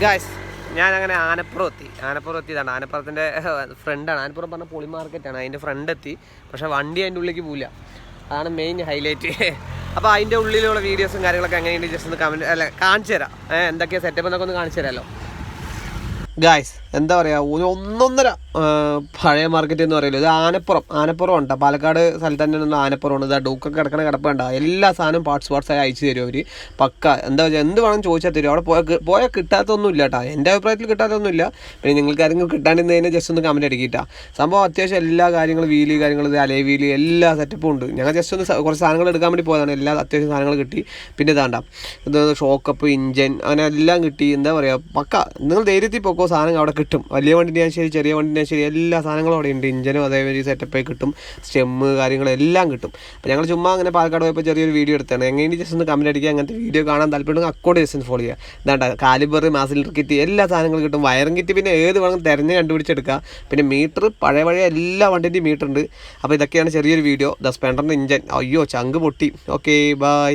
Guys ഞാനങ്ങനെ ആനപ്പുറം എത്തിയതാണ്. ആനപ്പുറത്തിൻ്റെ ഫ്രണ്ടാണ്. ആനപ്പുറം പറഞ്ഞ പൊളി മാർക്കറ്റാണ്. അതിൻ്റെ ഫ്രണ്ട് എത്തി. പക്ഷേ വണ്ടി അതിൻ്റെ ഉള്ളിലേക്ക് പോവില്ല. അതാണ് മെയിൻ ഹൈലൈറ്റ്. അപ്പോൾ അതിൻ്റെ ഉള്ളിലുള്ള വീഡിയോസും കാര്യങ്ങളൊക്കെ എങ്ങനെയുണ്ട് ജസ്റ്റ് ഒന്ന് കമൻറ്റ് കാണിച്ചു തരാം. എന്തൊക്കെയാണ് സെറ്റപ്പ് എന്നൊക്കെ ഒന്ന് കാണിച്ചു തരാമല്ലോ. ഗായ്സ് എന്താ പറയുക, ഒന്നൊന്നര പഴയ മാർക്കറ്റ് എന്ന് പറയുമല്ലോ. ഇത് ആനപ്പുറം ഉണ്ട്. പാലക്കാട് സ്ഥലത്ത് തന്നെ ആനപ്പുറമാണ്. ഇതാ ഡൂക്കൊക്കെ കിടക്കണ കിടപ്പുണ്ട. എല്ലാ സാധനവും പാർട്സായി അയച്ചു തരും അവർ. പക്ക എന്താ വെച്ചാൽ എന്ത് വേണം ചോദിച്ചാൽ തരും. അവിടെ പോയാൽ കിട്ടാത്തൊന്നും ഇല്ല കേട്ടോ. എൻ്റെ അഭിപ്രായത്തിൽ കിട്ടാത്തൊന്നുമില്ല. പിന്നെ നിങ്ങൾക്ക് ആരെങ്കിലും കിട്ടാണ്ടിരുന്നതിന് ജസ്റ്റ് ഒന്ന് കമൻറ്റ് അടിക്കിട്ടാ. സംഭവം അത്യാവശ്യം എല്ലാ കാര്യങ്ങളും വീല് കാര്യങ്ങൾ അലേ വീല് എല്ലാ സെറ്റപ്പും ഉണ്ട്. ഞങ്ങൾ ജസ്റ്റ് ഒന്ന് കുറച്ച് സാധനങ്ങൾ എടുക്കാൻ വേണ്ടി പോയതാണ്. എല്ലാ അത്യാവശ്യം സാധനങ്ങൾ കിട്ടി. പിന്നെ ഇതാണ്ട ഇത് ഷോക്കപ്പ്, ഇഞ്ചൻ, അങ്ങനെ എല്ലാം കിട്ടി. എന്താ പറയുക, പക്ക നിങ്ങൾ ധൈര്യത്തിൽ പോക്കോ, സാധനം അവിടെ കിട്ടും. വലിയ വണ്ടിൻ്റെ ശരി ചെറിയ വണ്ടിൻ്റെ ശരി എല്ലാ സാധനങ്ങളും അവിടെ ഉണ്ട്. ഇഞ്ചനും അതേമാതിരി സെറ്റപ്പായി കിട്ടും. സ്റ്റെമ്മ് കാര്യങ്ങളെല്ലാം കിട്ടും. അപ്പോൾ ഞങ്ങൾ ചുമ്മാ അങ്ങനെ പാലക്കാട് പോയപ്പോൾ ചെറിയൊരു വീഡിയോ എടുത്താണ്. എങ്ങനെ ജസ്റ്റ് ഒന്ന് കമൻറ്റ് അടിക്കുക. അങ്ങനത്തെ വീഡിയോ കാണാൻ താല്പര്യം അക്കൗണ്ട് ജസ്റ്റ് ഒന്ന് ഫോളോ ചെയ്യുക. ഇതാണ്ട കാലിബർ, മാസിലിറ്റർ കിറ്റ് എല്ലാ സാധനങ്ങളും കിട്ടും. വയറിംഗ് കിറ്റ് പിന്നെ ഏത് വേണം തിരഞ്ഞ് കണ്ടുപിടിച്ചെടുക്കുക. പിന്നെ മീറ്റർ പഴയ എല്ലാ വണ്ടിൻ്റെയും മീറ്റർ ഉണ്ട്. അപ്പോൾ ഇതൊക്കെയാണ് ചെറിയൊരു വീഡിയോ. സ്പ്ലെൻഡറിൻ്റെ ഇഞ്ചൻ അയ്യോ ചങ്ക് പൊട്ടി. Okay bye.